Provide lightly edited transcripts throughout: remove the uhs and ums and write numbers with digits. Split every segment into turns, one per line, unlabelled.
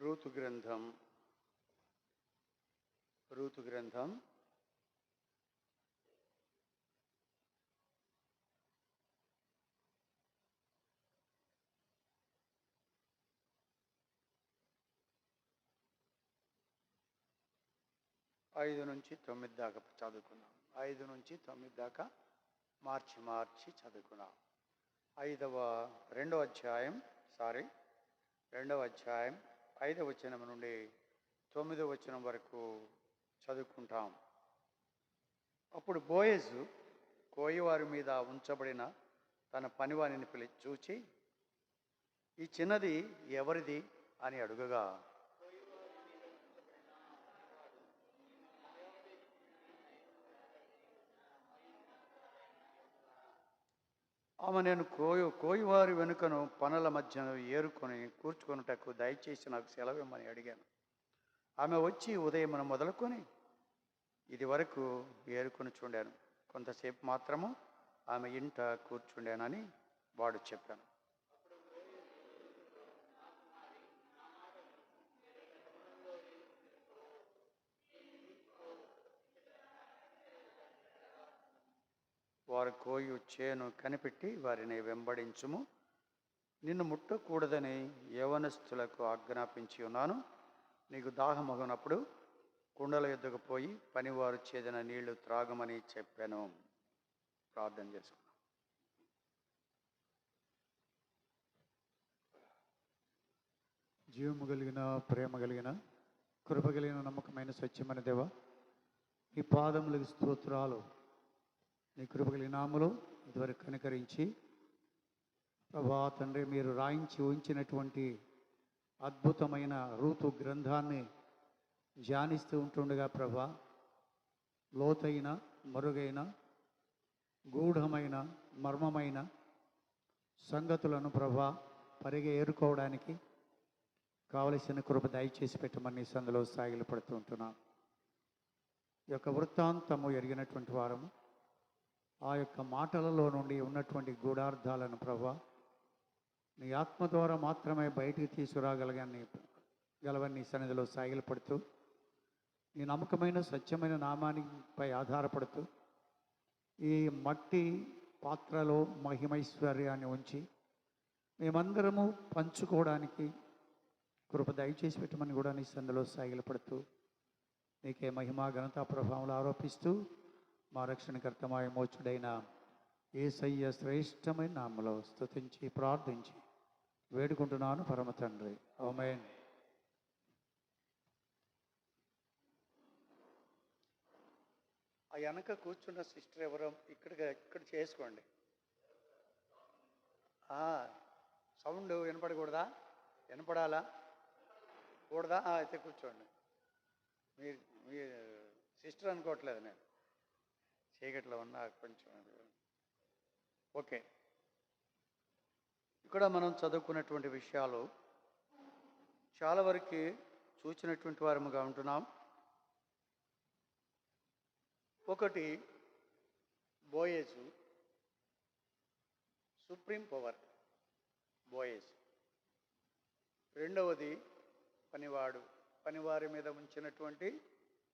Ruth గ్రంథం 5 నుంచి 9 దాకా చదువుకున్నాం. 5 నుంచి 9 దాకా మార్చి చదువుకున్నాం. రెండవ అధ్యాయం 5వ వచనం నుండి 9వ వచనం వరకు చదువుకుంటాం. అప్పుడు బోయజు కోయివారి మీద ఉంచబడిన తన పనివానిని చూచి, ఈ చిన్నది ఎవరిది అని అడుగగా, ఆమె, నేను కోయివారి వెనుకను పనుల మధ్యను ఏరుకొని కూర్చుకొనుటకు దయచేసి నాకు సెలవిమ్మని అడిగాను. ఆమె వచ్చి ఉదయమున మొదలుకొని ఇది వరకు ఏరుకొని చూడాను, కొంతసేపు మాత్రము ఆమె ఇంట కూర్చుండానని వాడు చెప్పాను. వారు కోయు చేను కనిపెట్టి వారిని వెంబడించుము, నిన్ను ముట్టకూడదని యవనస్తులకు ఆజ్ఞాపించి ఉన్నాను. నీకు దాహమగునప్పుడు కుండల ఎద్దుకు పోయి పనివారు చేదిన నీళ్లు త్రాగమని చెప్పాను. ప్రార్థన చేసుకున్నాం.
జీవము కలిగిన, ప్రేమ కలిగిన, కృప కలిగిన, నమ్మకమైన, స్వచ్ఛమైన దేవ, ఈ పాదములకు స్తోత్రాలు. నీ కృప కలిగిన నామములో ఇదివరకు కనికరించి ప్రభా తండ్రి, మీరు రాయించి ఉంచినటువంటి అద్భుతమైన రూతు గ్రంథాన్ని ధ్యానిస్తూ ఉంటుండగా ప్రభా, లోతైన, మరుగైన, గూఢమైన, మర్మమైన సంగతులను ప్రభా ఏరుకోవడానికి కావలసిన కృప దయచేసి పెట్టమని సందులో సాగిలు పడుతూ ఉంటున్నాం. ఈ యొక్క వృత్తాంతము ఎరిగినటువంటి వారము, ఆ యొక్క మాటలలో నుండి ఉన్నటువంటి గూఢార్థాలను ప్రభా నీ ఆత్మ ద్వారా మాత్రమే బయటికి తీసుకురాగలవని సన్నిధిలో సాగిలు పడుతూ, నీ నమ్మకమైన సత్యమైన నామానిపై ఆధారపడుతూ ఈ మట్టి పాత్రలో మహిమైశ్వర్యాన్ని ఉంచి మేమందరము పంచుకోవడానికి కృప దయచేసి పెట్టమని కూడా నీ సందులో సాగిలు పడుతూ, నీకే మహిమా ఘనతా ప్రభావాలు ఆరోపిస్తూ మా రక్షణకర్త మా విమోచకుడైన యేసయ్య శ్రేష్టమైన నామములో స్తుతించి ప్రార్థించి వేడుకుంటున్నాను పరమ తండ్రి. ఆమేన్.
ఆ వెనక కూర్చున్న సిస్టర్ ఎవరో ఇక్కడ చేసుకోండి. సౌండ్ వినపడకూడదా? వినపడాలా? కూడదా? అయితే కూర్చోండి. మీ సిస్టర్ అనుకోవట్లేదు నేను, చీకట్లో ఉన్నా కొంచెం. ఓకే, ఇక్కడ మనం చదువుకున్నటువంటి విషయాలు చాలా వరకు చూసినటువంటి వారముగా ఉంటున్నాం. ఒకటి, బోయజు సుప్రీం పవర్ బోయజ్. రెండవది పనివారి మీద ఉంచినటువంటి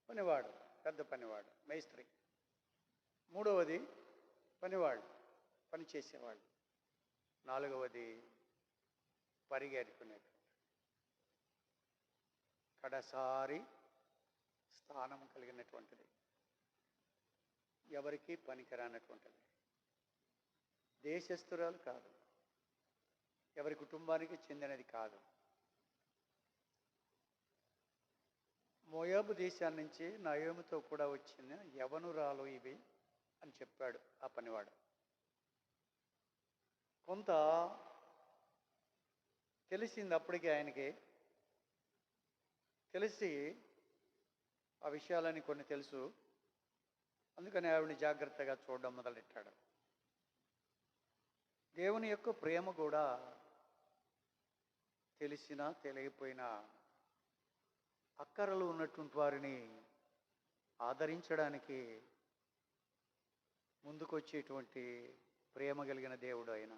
పనివాడు, పెద్ద పనివాడు, మేస్త్రి. మూడవది పని చేసేవాళ్ళు. నాలుగవది పరిగెడుకునేటువంటి కడసారి స్థానం కలిగినటువంటిది, ఎవరికి పనికిరానటువంటిది, దేశస్తురాలు కాదు, ఎవరి కుటుంబానికి చెందినది కాదు. మోయాబు దేశాన్ని నుంచి నయోమితో కూడా వచ్చిన యవనురాలు ఇవి అని చెప్పాడు ఆ పనివాడు. కొంత తెలిసింది అప్పటికే ఆయనకి. తెలిసి ఆ విషయాలని కొన్ని తెలుసు, అందుకని ఆవిడని జాగ్రత్తగా చూడడం మొదలెట్టాడు. దేవుని యొక్క ప్రేమ కూడా తెలిసినా తెలియకపోయినా అక్కరలు ఉన్నటువంటి వారిని ఆదరించడానికి ముందుకొచ్చేటువంటి ప్రేమ కలిగిన దేవుడు ఆయన.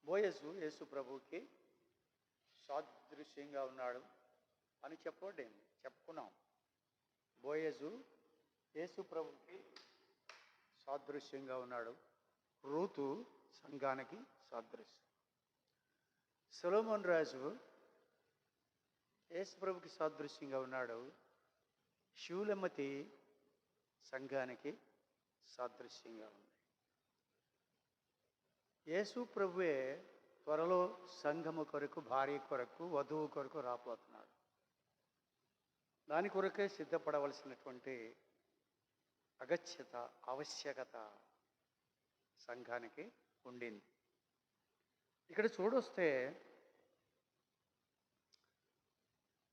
బోయజు యేసు ప్రభువుకి సాదృశ్యంగా ఉన్నాడు అని చెప్పుకున్నాం. బోయజు యేసు ప్రభుకి సాదృశ్యంగా ఉన్నాడు. రూతు సంఘానికి సాదృశ్యం. సొలొమోను రాజు యేసు ప్రభుకి సాదృశ్యంగా ఉన్నాడు. షూలమ్మతి సంఘానికి సాదృశ్యంగా ఉంది. యేసు ప్రభువే త్వరలో సంఘము కొరకు, భార్య కొరకు, వధువు కొరకు రాబోతున్నాడు. దాని కొరకే సిద్ధపడవలసినటువంటి ఆవశ్యకత సంఘానికి ఉండింది. ఇక్కడ చూడొస్తే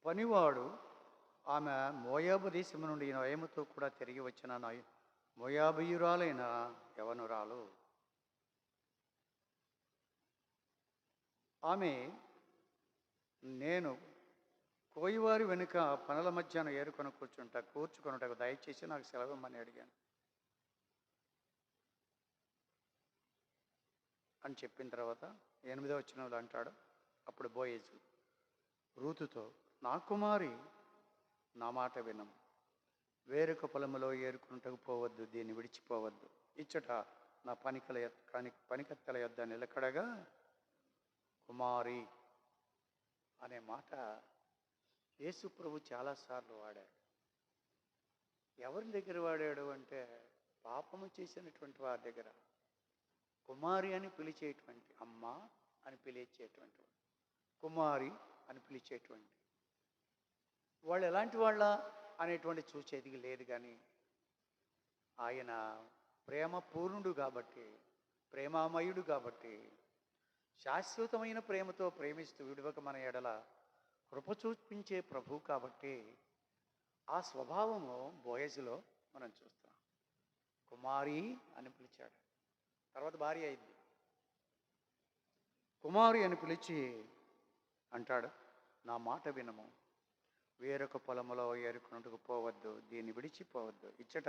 పనివాడు ఆమె మోయాబు దేశం నుండి నయముతో కూడా తిరిగి వచ్చిన మోయాబీయురాలైన యవనురాలు. ఆమె, నేను కోయివారి వెనుక పనుల మధ్యాహ్నం ఏరుకొని కూర్చుకొనుటకు దయచేసి నాకు సెలవిమ్మని అడిగాను అని చెప్పిన తర్వాత 8వ వచనంలో అంటాడు, అప్పుడు బోయజు రూతుతో, నా కుమారి, నా మాట వినము. వేరొక పొలములో ఏరుకుంటకు పోవద్దు, దీన్ని విడిచిపోవద్దు. ఇచ్చట నా పనికత్తెల యొద్ద నిలకడగా కుమారి అనే మాట యేసు ప్రభు చాలాసార్లు వాడాడు. ఎవరి దగ్గర వాడాడు అంటే పాపము చేసినటువంటి వారి దగ్గర. కుమారి అని పిలిచేటువంటి, అమ్మ అని పిలిచేటువంటి, కుమారి అని పిలిచేటువంటి వాళ్ళు ఎలాంటి వాళ్ళ అనేటువంటి చూసేది లేదు. కానీ ఆయన ప్రేమ పూర్ణుడు కాబట్టి, ప్రేమామయుడు కాబట్టి, శాశ్వతమైన ప్రేమతో ప్రేమిస్తూ విడువక మన ఎడల కృప చూపించే ప్రభు కాబట్టి ఆ స్వభావము బోయజులో మనం చూస్తాం. కుమారి అని పిలిచాడు. తర్వాత భార్య అయింది. కుమారి అని పిలిచి అంటాడు, నా మాట వినము. వేరొక పొలములో ఏరుకున్నట్టుకు పోవద్దు, దీన్ని విడిచిపోవద్దు. ఇచ్చట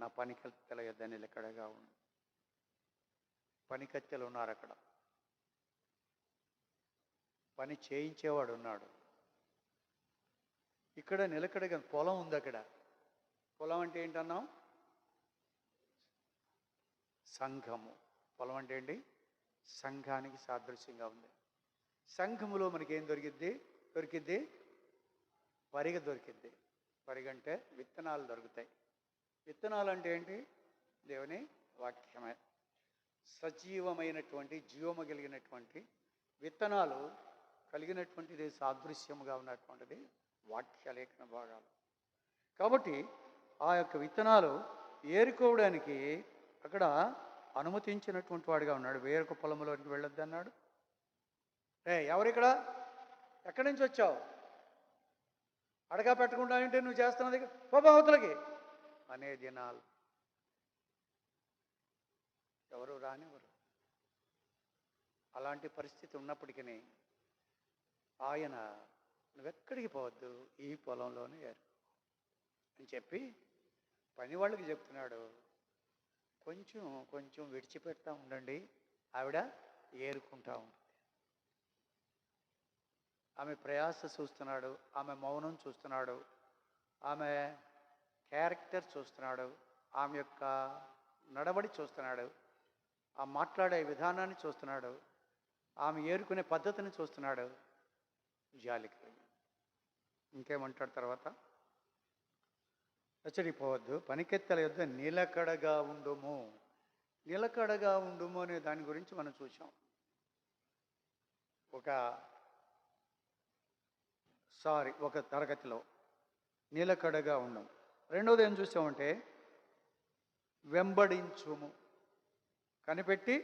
నా పనికత్తెల యొద్ద నిలకడగా ఉంది. పనికత్తెలు ఉన్నారు అక్కడ, పని చేయించేవాడు ఉన్నాడు. ఇక్కడ నిలకడగా పొలం ఉంది. అక్కడ పొలం అంటే ఏంటన్నాం? సంఘము. పొలం అంటే ఏంటి? సంఘానికి సాదృశ్యంగా ఉంది. సంఘములో మనకేం దొరికిద్ది? పరిగ దొరికిద్ది. పరిగంటే విత్తనాలు దొరుకుతాయి. విత్తనాలు అంటే ఏంటి? దేవుని వాక్యమే. సజీవమైనటువంటి, జీవము కలిగినటువంటి విత్తనాలు కలిగినటువంటిది, సాదృశ్యముగా ఉన్నటువంటిది వాక్యలేఖన భాగాలు. కాబట్టి ఆ యొక్క విత్తనాలు ఏరుకోవడానికి అక్కడ అనుమతించినటువంటి వాడిగా ఉన్నాడు. వేరొక పొలంలోనికి వెళ్ళొద్దు అన్నాడు. ఎవరిక్కడ? ఎక్కడి నుంచి వచ్చావు? అడగా పెట్టకుండా అంటే నువ్వు చేస్తున్నది అవతలకి అనే దినాలు ఎవరు రానివ్వరు. అలాంటి పరిస్థితి ఉన్నప్పటికీ ఆయన, నువ్వెక్కడికి పోవద్దు, ఈ పొలంలోనే ఏరు అని చెప్పి పని వాళ్ళకి చెప్తున్నాడు. కొంచెం విడిచిపెడతా ఉండండి, ఆవిడ ఏరుకుంటా ఉంటుంది. ఆమె ప్రయాస చూస్తున్నాడు, ఆమె మౌనం చూస్తున్నాడు, ఆమె క్యారెక్టర్ చూస్తున్నాడు, ఆమె యొక్క నడవడి చూస్తున్నాడు, ఆ మాట్లాడే విధానాన్ని చూస్తున్నాడు, ఆమె ఏరుకునే పద్ధతిని చూస్తున్నాడు. జాలికి ఇంకేమంటాడు తర్వాత? హెచ్చరిపోవద్దు, పనికెత్తెల యొద్ద నిలకడగా ఉండుము. నిలకడగా ఉండుము అనే దాని గురించి మనం చూసాం. ఒక తరగతిలో నిలకడగా ఉండము. రెండవది ఏం చూసామంటే వెంబడించుము. కనిపెట్టి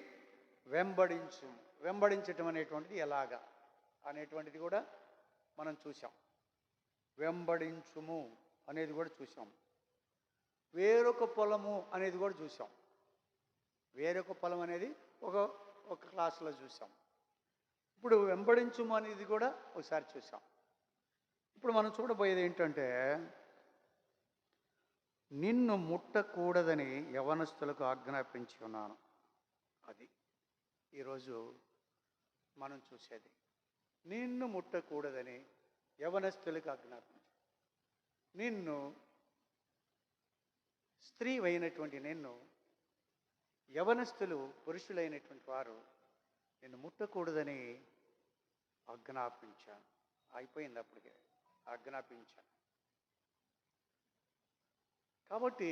వెంబడించుము. వెంబడించటం అనేటువంటిది ఎలాగా అనేటువంటిది కూడా మనం చూసాం. వెంబడించుము అనేది కూడా చూసాం. వేరొక పొలము అనేది కూడా చూసాం. వేరొక పొలం అనేది ఒక క్లాసులో చూసాం. ఇప్పుడు వెంబడించుము అనేది కూడా ఒకసారి చూసాం. ఇప్పుడు మనం చూడబోయేది ఏంటంటే, నిన్ను ముట్టకూడదని యవనస్తులకు ఆజ్ఞాపించి ఉన్నాను. అది ఈరోజు మనం చూసేది. నిన్ను ముట్టకూడదని యవనస్తులకు ఆజ్ఞాపించు. నిన్ను స్త్రీ అయినటువంటి నిన్ను యవనస్తులు పురుషులైనటువంటి వారు నిన్ను ముట్టకూడదని ఆజ్ఞాపించాను. అయిపోయింది అప్పటికే, ఆజ్ఞాపించాను. కాబట్టి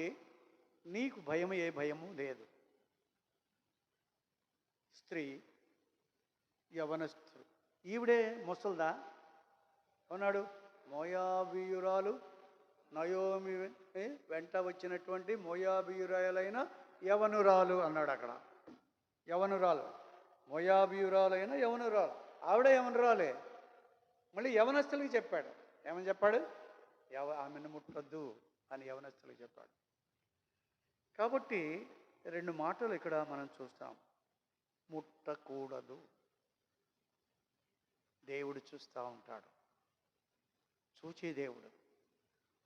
నీకు ఏ భయము లేదు. స్త్రీ యవనస్తులు, ఈవిడే ముసల్దా అన్నాడు. మోయాబీయురాలు నయోమి వెంట వచ్చినటువంటి మోయాబీయురాలైన యవనురాలు అన్నాడు అక్కడ. యవనురాలు, మోయాబీయురాలైన యవనురాలు, ఆవిడ యవనురాలే. మళ్ళీ యవనస్తులకి చెప్పాడు. ఏమని చెప్పాడు? ఆమెను ముట్టొద్దు అని యవనస్తులకు చెప్పాడు. కాబట్టి 2 మాటలు ఇక్కడ మనం చూస్తాం. ముట్టకూడదు. దేవుడు చూస్తూ ఉంటాడు. చూచి దేవుడు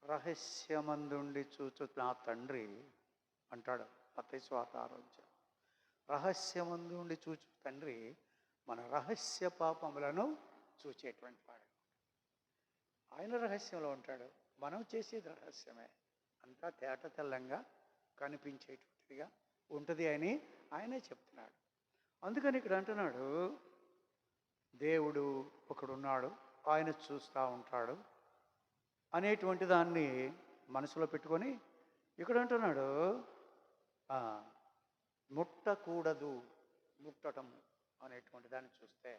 రహస్యమందుండి చూచు నా తండ్రి అంటాడు మత్తయి సువార్త 6వ అధ్యాయం. రహస్యమందుండి చూచు తండ్రి మన రహస్య పాపములను చూచేటువంటి వాడు. ఆయన రహస్యంలో ఉంటాడు, మనం చేసేది రహస్యమే. అంతా తేట తెల్లంగా కనిపించేటువంటిదిగా ఉంటుంది అని ఆయనే చెప్తున్నాడు. అందుకని ఇక్కడ అంటున్నాడు, దేవుడు ఒకడున్నాడు, ఆయన చూస్తూ ఉంటాడు అనేటువంటి దాన్ని మనసులో పెట్టుకొని ఇక్కడ అంటున్నాడు ముట్టకూడదు. ముట్టడం అనేటువంటి దాన్ని చూస్తే,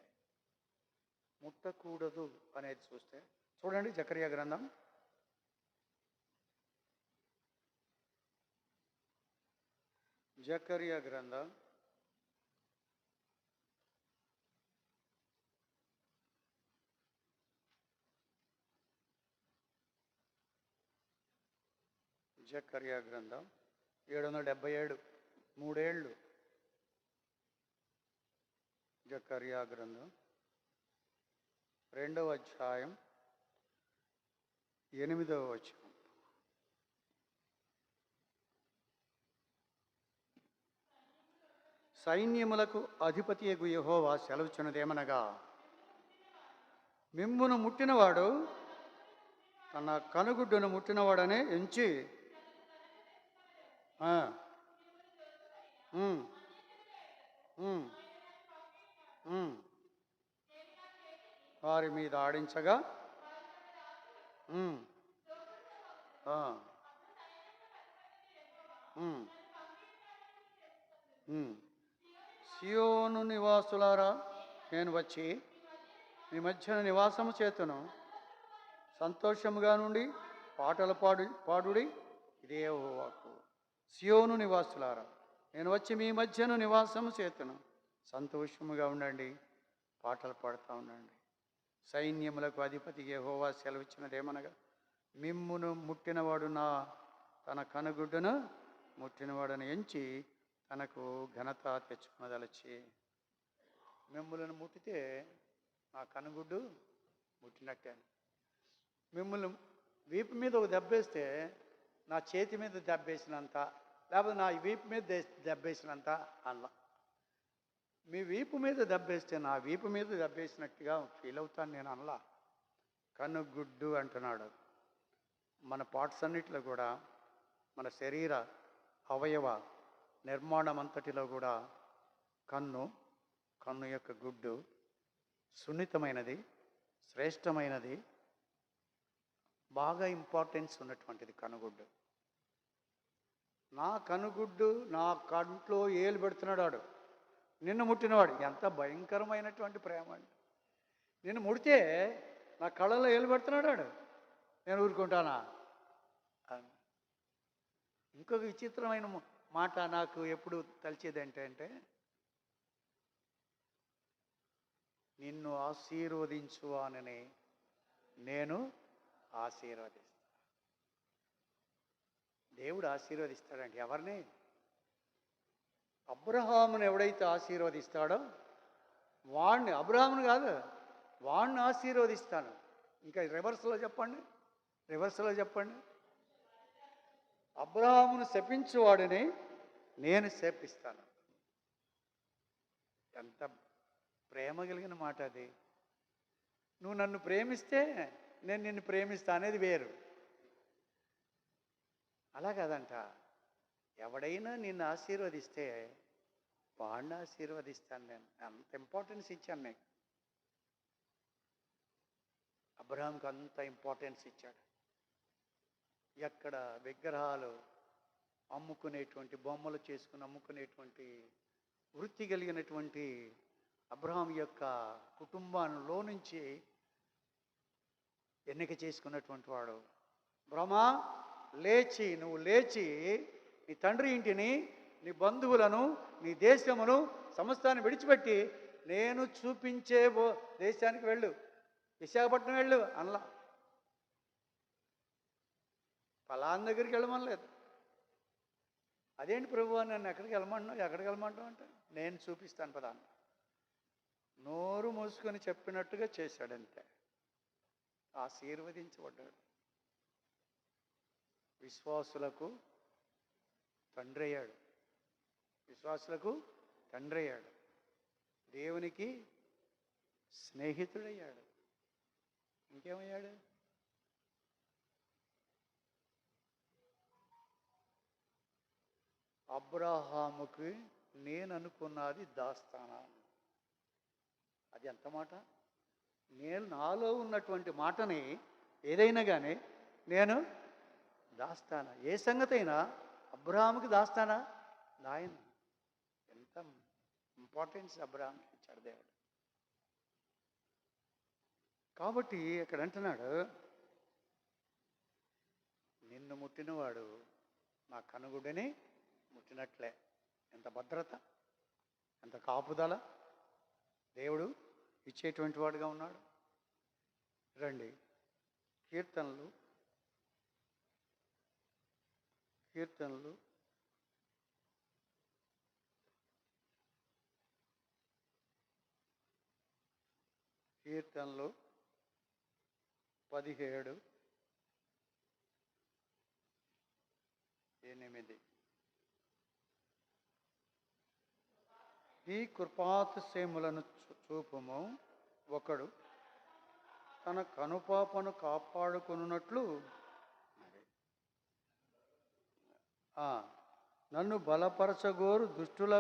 ముట్టకూడదు అనేది చూస్తే చూడండి, జకర్యా గ్రంథం 777, 3 ఏళ్ళు. జకర్యా గ్రంథం 2వ అధ్యాయం 8వ వచనం. సైన్యములకు అధిపతియగు యెహోవా సెలవుచున్నదేమనగా, మిమ్మును ముట్టినవాడు తన కనుగుడ్డును ముట్టినవాడనే ఎంచి వారి మీద ఆడించగా సియోను నివాసులారా, నేను వచ్చి మీ మధ్యన నివాసము చేతును. సంతోషముగా నుండి పాటలు పాడుడి, ఇదే వాక్కు. సియోను నివాసులారా, నేను వచ్చి మీ మధ్యన నివాసము చేతును. సంతోషముగా ఉండండి, పాటలు పాడుతూ ఉండండి. సైన్యములకు అధిపతి యెహోవా సెలవిచ్చినదేమనగా, మిమ్మును ముట్టినవాడు తన కనుగుడ్డును ముట్టినవాడని ఎంచి తనకు ఘనత తెచ్చుకున్నదలచి. మిమ్మల్ని ముట్టితే నా కనుగుడ్డు ముట్టినట్టే. మిమ్మల్ని వీపు మీద ఒక దెబ్బేస్తే నా చేతి మీద దెబ్బేసినంత, లేకపోతే నా వీపు మీద దెబ్బేసినంత అలా. మీ వీపు మీద దెబ్బేస్తే నా వీపు మీద దెబ్బేసినట్టుగా ఫీల్ అవుతాను నేను అనలా. కనుగుడ్డు అంటున్నాడు. మన పార్ట్స్ అన్నిటిలో కూడా, మన శరీర అవయవ నిర్మాణం అంతటిలో కూడా కన్ను యొక్క గుడ్డు సున్నితమైనది, శ్రేష్టమైనది, బాగా ఇంపార్టెన్స్ ఉన్నటువంటిది కనుగుడ్డు. నా కనుగుడ్డు నా కంట్లో ఏలు పెడుతున్నాడు వాడు, నిన్ను ముట్టినవాడు. ఎంత భయంకరమైనటువంటి ప్రేమ అండి. నిన్ను ముడితే నా కళ్ళలో ఏలు పెడుతున్నాడు వాడు, నేను ఊరుకుంటానా? ఇంకొక విచిత్రమైన మాట నాకు ఎప్పుడు తలిచేది ఏంటంటే, నిన్ను ఆశీర్వదించువానని నేను ఆశీర్వదిస్తాను. దేవుడు ఆశీర్వదిస్తాడండి ఎవరిని? అబ్రహామును ఎవడైతే ఆశీర్వదిస్తాడో వాడిని, అబ్రహామును కాదు, వాడిని ఆశీర్వదిస్తాను. ఇంకా రివర్స్లో చెప్పండి, అబ్రహామును శపించువాడిని నేను శపిస్తాను. ఎంత ప్రేమ కలిగిన మాట అది. నువ్వు నన్ను ప్రేమిస్తే నేను నిన్ను ప్రేమిస్తా అనేది వేరు. అలా కాదంట. ఎవడైనా నిన్ను ఆశీర్వదిస్తే వాడిని ఆశీర్వదిస్తాను నేను. అంత ఇంపార్టెన్స్ ఇచ్చాను నీకు. అబ్రహాంకి అంత ఇంపార్టెన్స్ ఇచ్చాడు. ఎక్కడ విగ్రహాలు అమ్ముకునేటువంటి, బొమ్మలు చేసుకుని అమ్ముకునేటువంటి వృత్తి కలిగినటువంటి అబ్రహాం యొక్క కుటుంబంలో నుంచి ఎన్నిక చేసుకున్నటువంటి వాడు. బ్రహ్మా, నువ్వు లేచి నీ తండ్రి ఇంటిని, నీ బంధువులను, నీ దేశమును, సమస్తాన్ని విడిచిపెట్టి నేను చూపించే దేశానికి వెళ్ళు, విశాఖపట్నం వెళ్ళు అనలా. ఫలానా దగ్గరికి వెళ్ళమనలేదు. అదేంటి ప్రభువా, నన్ను ఎక్కడికి వెళ్ళమంటావు అంటే నేను చూపిస్తాను పదా. నోరు మూసుకొని చెప్పినట్టుగా చేశాడంతే. ఆశీర్వదించబడ్డాడు. విశ్వాసులకు తండ్రి అయ్యాడు. విశ్వాసులకు తండ్రి అయ్యాడు. దేవునికి స్నేహితుడయ్యాడు. ఇంకేమయ్యాడు? అబ్రహాముకి నేను అనుకున్నది దాస్తానా. అది ఎంత మాట! నేను నాలో ఉన్నటువంటి మాటని ఏదైనా కానీ నేను దాస్తానా. ఏ సంగతి అయినా అబ్రహాముకి దాస్తానా. ఆయన ఎంత ఇంపార్టెన్స్ అబ్రహాంకి ఇచ్చాడు దేవుడు. కాబట్టి ఇక్కడ అంటున్నాడు, నిన్ను ముట్టినవాడు నా కనుగుడిని ముట్టినట్లే. ఎంత భద్రత, ఎంత కాపుదల దేవుడు ఇచ్చేటువంటి వాడుగా ఉన్నాడు. రండి, కీర్తనలు 17:8. ఈ కృపాతిశయములను చూపుము, ఒకడు తన కనుపాపను కాపాడుకొనున్నట్లు నన్ను బలపరచగోరు దుష్టుల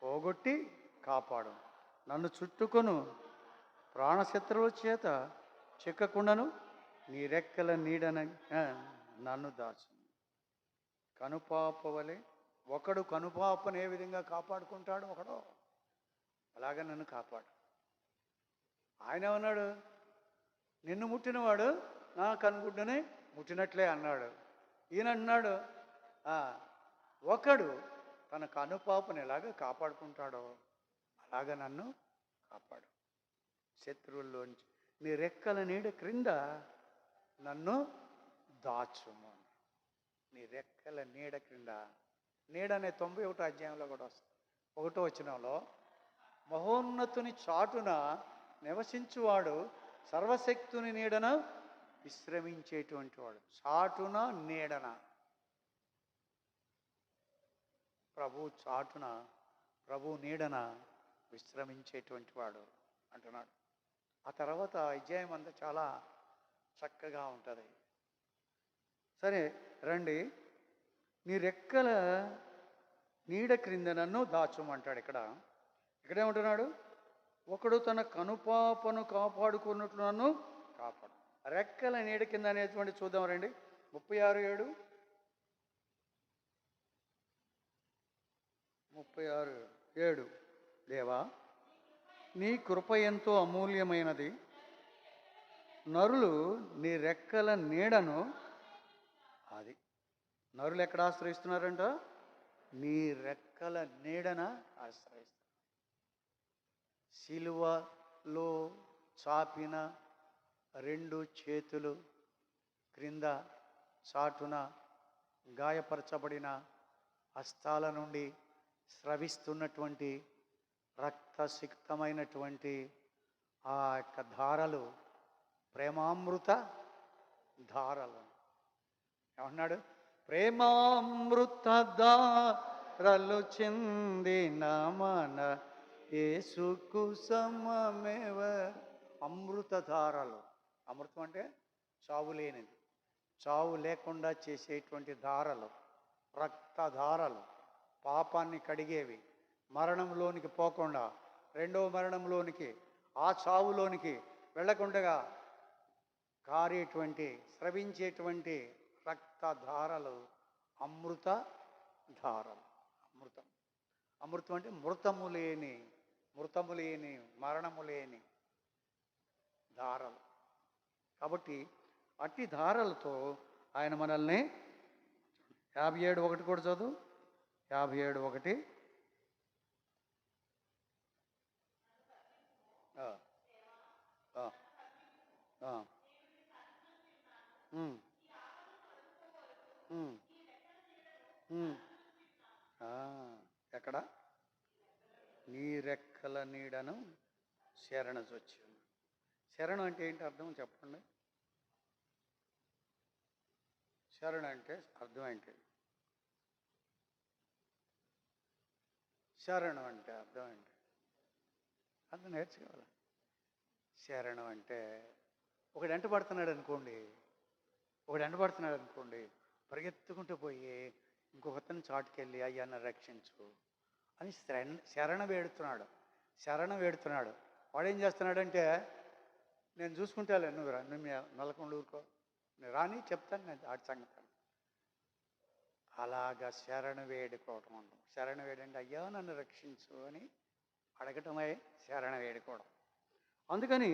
పోగొట్టి కాపాడు. నన్ను చుట్టుకొను ప్రాణశత్రువుల చేత చిక్కకుండాను నీ రెక్కల నీడన నన్ను దాచు. కనుపాప వలె ఒకడు కనుపాపను ఏ విధంగా కాపాడుకుంటాడు ఒకడో అలాగే నన్ను కాపాడు. ఆయన ఏమన్నాడు? నిన్ను ముట్టినవాడు నా కనుగుడ్డని ముట్టినట్లే అన్నాడు. ఈయన అన్నాడు, ఒకడు తన కనుపాపను ఎలాగ కాపాడుకుంటాడో అలాగ నన్ను కాపాడు. శత్రువుల్లోంచి నీ రెక్కల నీడ క్రింద నన్ను దాచుము. నీ రెక్కల నీడ క్రింద. నీడ అనే 91వ అధ్యాయంలో కూడా వస్తుంది. 1వ వచనంలో, మహోన్నతుని చాటున నివసించువాడు సర్వశక్తుని నీడన విశ్రమించేటువంటి వాడు. చాటున నీడన, ప్రభు చాటున, ప్రభు నీడన విశ్రమించేటువంటి వాడు అంటున్నాడు. ఆ తర్వాత అధ్యాయం అంతా చాలా చక్కగా ఉంటుంది. సరే రండి, నీ రెక్కల నీడ క్రింద నన్ను దాచుమంటాడు. ఇక్కడేమంటున్నాడు? ఒకడు తన కనుపాపను కాపాడుకున్నట్లు నన్ను కాపాడు. రెక్కల నీడ కింద అనేటువంటి చూద్దాం రండి. 36:7. దేవా, నీ కృప ఎంతో అమూల్యమైనది. నరులు నీ రెక్కల నీడను, అది నరులు ఎక్కడ ఆశ్రయిస్తున్నారంట? నీ రెక్కల నీడన ఆశ్రయిస్తారు. సిలువలో చాపిన 2 చేతులు క్రింద చాటున గాయపరచబడిన హస్తాల నుండి స్రవిస్తున్నటువంటి రక్తసిక్తమైనటువంటి ఆ యొక్క ధారలు ప్రేమామృత ధారలు. ఏమన్నాడు? ప్రేమామృత ధారలు చెందిన మన యేసుకు సమమేవ. అమృతధారలు. అమృతం అంటే చావు లేనిది, చావు లేకుండా చేసేటువంటి ధారలు, రక్తధారలు, పాపాన్ని కడిగేవి, మరణంలోనికి పోకుండా, రెండవ మరణంలోనికి, ఆ చావులోనికి వెళ్ళకుండా కారేటువంటి, స్రవించేటువంటి రక్తధారలు అమృత ధారలు. అమృతం. అమృతం అంటే మృతము లేని మరణము లేని ధారలు. కాబట్టి అట్టి ధారలతో ఆయన మనల్ని 57:1 కూడా చదువు. 57:1. ఎక్కడ? నీ రెక్కల నీడను శరణజొచ్చు. శరణం అంటే ఏంటి అర్థం చెప్పండి? శరణ అంటే అర్థం ఏంటి? శరణం అంటే అర్థం ఏంటి? అర్థం నేర్చుకోవాలి. శరణం అంటే ఒకడు వెంట పడుతున్నాడు అనుకోండి, పరిగెత్తుకుంటూ పోయి ఇంకొకతను చాటుకెళ్ళి అయ్యా నన్ను రక్షించు అని శరణ వేడుతున్నాడు. వాడేం చేస్తున్నాడంటే, నేను చూసుకుంటాలే, నువ్వు నల్లకుండా ఊరుకో, నేను రాని చెప్తాను, నేను ఆడి సంగతి. అలాగా శరణ వేడుకోవటం అంటాం. శరణ వేడంటే అయ్యా నన్ను రక్షించు అని అడగటమే శరణ వేడుకోవడం. అందుకని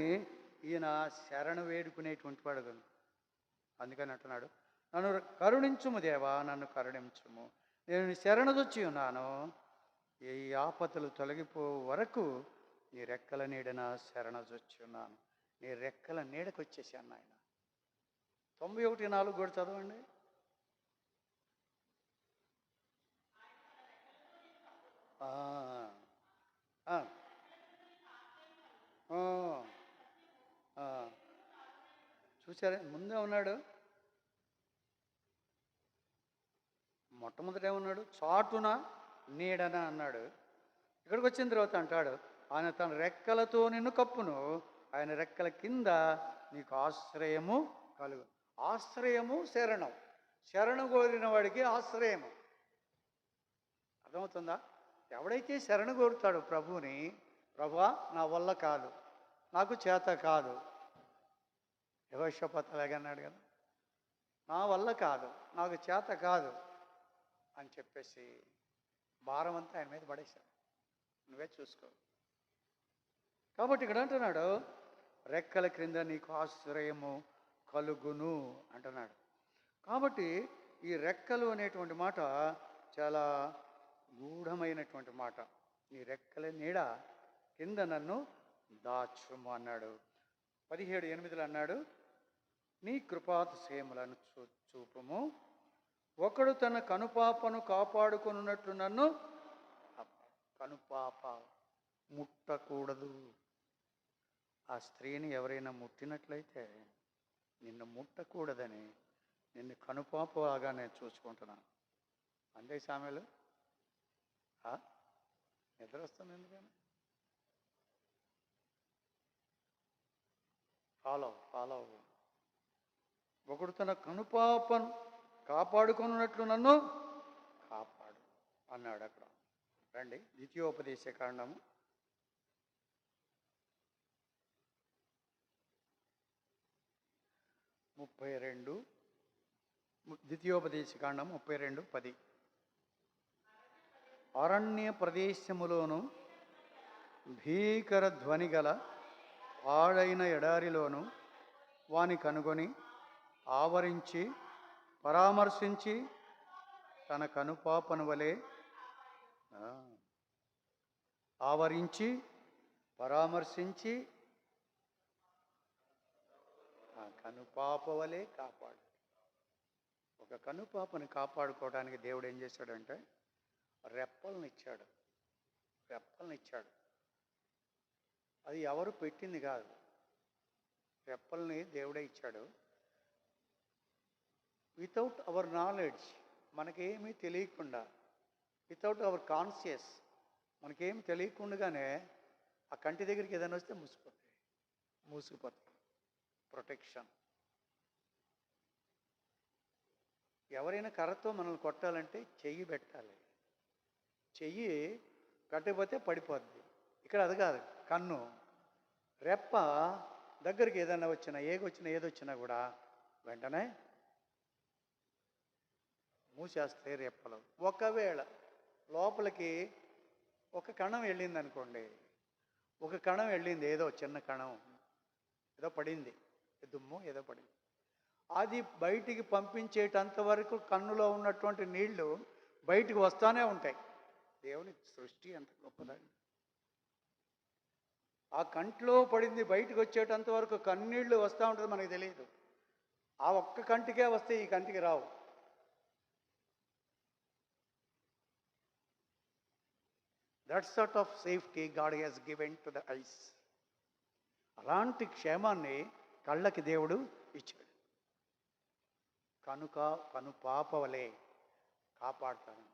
ఈయన శరణ వేడుకునేటువంటి వాడు. అందుకని అంటున్నాడు, నన్ను కరుణించుము దేవా, నన్ను కరుణించుము, నేను శరణదొచ్చి ఉన్నాను, ఏ ఆపదలు తొలగిపో వరకు నీ రెక్కల నీడన శరణదొచ్చి ఉన్నాను. నీ రెక్కల నీడకు వచ్చేసాను ఆయన. 91:4 కూడా చదవండి. చూసారా, ముందే ఉన్నాడు. మొట్టమొదట ఏమన్నాడు? చాటున నీడన అన్నాడు. ఇక్కడికి వచ్చిన తర్వాత అంటాడు, ఆయన తన రెక్కలతో నిన్ను కప్పును, ఆయన రెక్కల కింద నీకు ఆశ్రయము కలుగు. ఆశ్రయము శరణం. శరణు కోరిన వాడికి ఆశ్రయము. అర్థమవుతుందా? ఎవడైతే శరణు కోరుతాడో ప్రభువుని, ప్రభువా నా వల్ల కాదు, నాకు చేత కాదు, యెహోషాపాతు అన్నాడు కదా, నా వల్ల కాదు, నాకు చేత కాదు అని చెప్పేసి భారం అంతా ఆయన మీద పడేశాడు. నువ్వే చూసుకో. కాబట్టి ఇక్కడ అంటున్నాడు, రెక్కల క్రింద నీకు ఆశ్రయము కలుగును అంటున్నాడు. కాబట్టి ఈ రెక్కలు అనేటువంటి మాట చాలా గూఢమైనటువంటి మాట. నీ రెక్కల నీడ కింద నన్ను దాచుము అన్నాడు. 17:8 అన్నాడు, నీ కృపాతిశయములను చూపుము, ఒకడు తన కనుపాపను కాపాడుకున్నట్లు నన్ను. కనుపాప ముట్టకూడదు. ఆ స్త్రీని ఎవరైనా ముట్టినట్లయితే నిన్ను ముట్టకూడదని నిన్ను కనుపాపలాగా నేను చూసుకుంటున్నాను. అంతే సామెలు. నిద్ర వస్తుంది ఎందుకని? ఫాలో ఒకడు తన కనుపాపను కాపాడుకున్నట్లు నన్ను కాపాడు అన్నాడు. అక్కడ రండి, ద్వితీయోపదేశ కాండము 32, ద్వితీయోపదేశ కాండం 32:10. అరణ్య ప్రదేశములోను భీకర ధ్వని గల పాడైన ఎడారిలోను వాని కనుగొని ఆవరించి పరామర్శించి తన కనుపాపను వలె ఆవరించి పరామర్శించి ఆ కనుపాప వలె కాపాడు. ఒక కనుపాపను కాపాడుకోవడానికి దేవుడు ఏం చేశాడంటే రెప్పలను ఇచ్చాడు. అది ఎవరు పెట్టింది కాదు, రెప్పల్ని దేవుడే ఇచ్చాడు. వితౌట్ అవర్ నాలెడ్జ్, మనకేమీ తెలియకుండా, వితౌట్ అవర్ కాన్షియస్, మనకేం తెలియకుండానే ఆ కంటి దగ్గరికి ఏదైనా వస్తే మూసుకుపోతాయి. ప్రొటెక్షన్. ఎవరైనా కర్రతో మనల్ని కొట్టాలంటే చెయ్యి పెట్టాలి. చెయ్యి పెట్టకపోతే పడిపోద్ది. ఇక్కడ అది కాదు, కన్ను. రెప్ప దగ్గరికి ఏదైనా వచ్చినా, ఏదొచ్చినా కూడా వెంటనే మూసేస్తాయి రెప్పలు. ఒకవేళ లోపలికి ఒక కణం వెళ్ళింది అనుకోండి, ఒక కణం వెళ్ళింది, ఏదో చిన్న కణం ఏదో పడింది, దుమ్ము ఏదో పడింది, అది బయటికి పంపించేటంత వరకు కన్నులో ఉన్నటువంటి నీళ్లు బయటికి వస్తానే ఉంటాయి. దేవుని సృష్టి ఎంత గొప్పదండి. ఆ కంట్లో పడింది బయటకు వచ్చేటంత వరకు కన్నీళ్లు వస్తూ ఉంటుంది, మనకు తెలియదు. ఆ ఒక్క కంటికే వస్తే ఈ కంటికి రావు. That sort of safety god has given to the eyes. అలాంటి క్షేమాన్ని కళ్ళకి దేవుడు ఇచ్చాడు. కనుపాప వలె కాపాడతాను.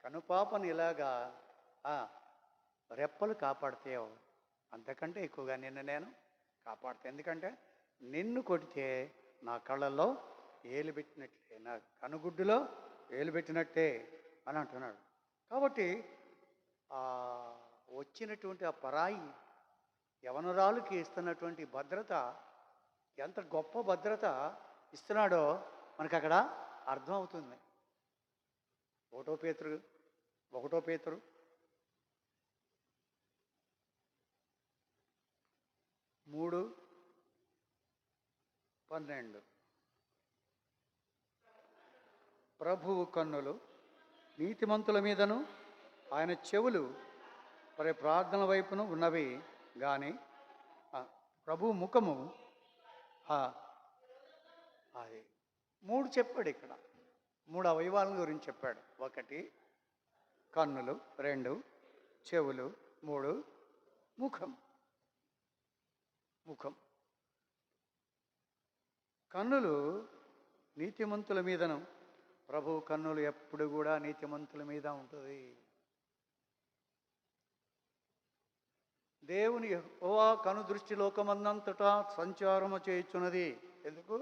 కనుపాపని ఎలాగా రెప్పలు కాపాడుతాయో అంతకంటే ఎక్కువగా నిన్ను నేను కాపాడుతాను. ఎందుకంటే నిన్ను కొడితే నా కళ్ళల్లో ఏలు పెట్టినట్లే, నా కనుగుడ్డులో ఏలు పెట్టినట్టే అని అంటున్నాడు. కాబట్టి వచ్చినటువంటి ఆ పరాయి యవనరాలుకి ఇస్తున్నటువంటి భద్రత ఎంత గొప్ప భద్రత ఇస్తున్నాడో మనకు అక్కడ అర్థమవుతుంది. 1 పేతురు 3:12 ప్రభువు కన్నులు నీతిమంతుల మీదను ఆయన చెవులు మరి ప్రార్థన వైపును ఉన్నవి కానీ ప్రభు ముఖము అది 3 చెప్పాడు. ఇక్కడ 3 అవయవాల గురించి చెప్పాడు. 1 కన్నులు, 2 చెవులు, 3 ముఖం. కన్నులు నీతిమంతుల మీదను, ప్రభు కన్నులు ఎప్పుడు కూడా నీతిమంతుల మీద ఉంటుంది. దేవుని యెహోవా కను దృష్టి లోకమందంతటా సంచారము చేయుచున్నది. ఎందుకు?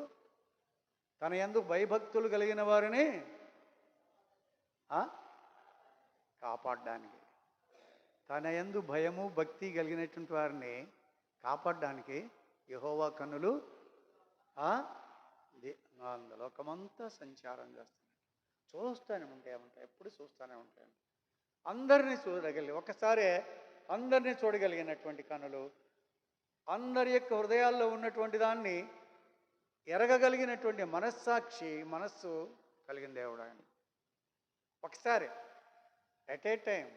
తన యందు భయభక్తులు కలిగిన వారిని కాపాడడానికి, తన యందు భయము భక్తి కలిగినటువంటి వారిని కాపాడడానికి యెహోవా కన్నులు లోకమంతా సంచారం చేస్తున్నాయి. చూస్తూనే ఉంటాయి, ఎప్పుడు చూస్తూనే ఉంటాయి. అందరినీ ఒకసారి అందరినీ చూడగలిగినటువంటి కన్నులు, అందరి యొక్క హృదయాల్లో ఉన్నటువంటి దాన్ని ఎరగగలిగినటువంటి మనస్సు కలిగిన దేవుడు ఆయన. ఒకసారి ఎట్ ఏ టైం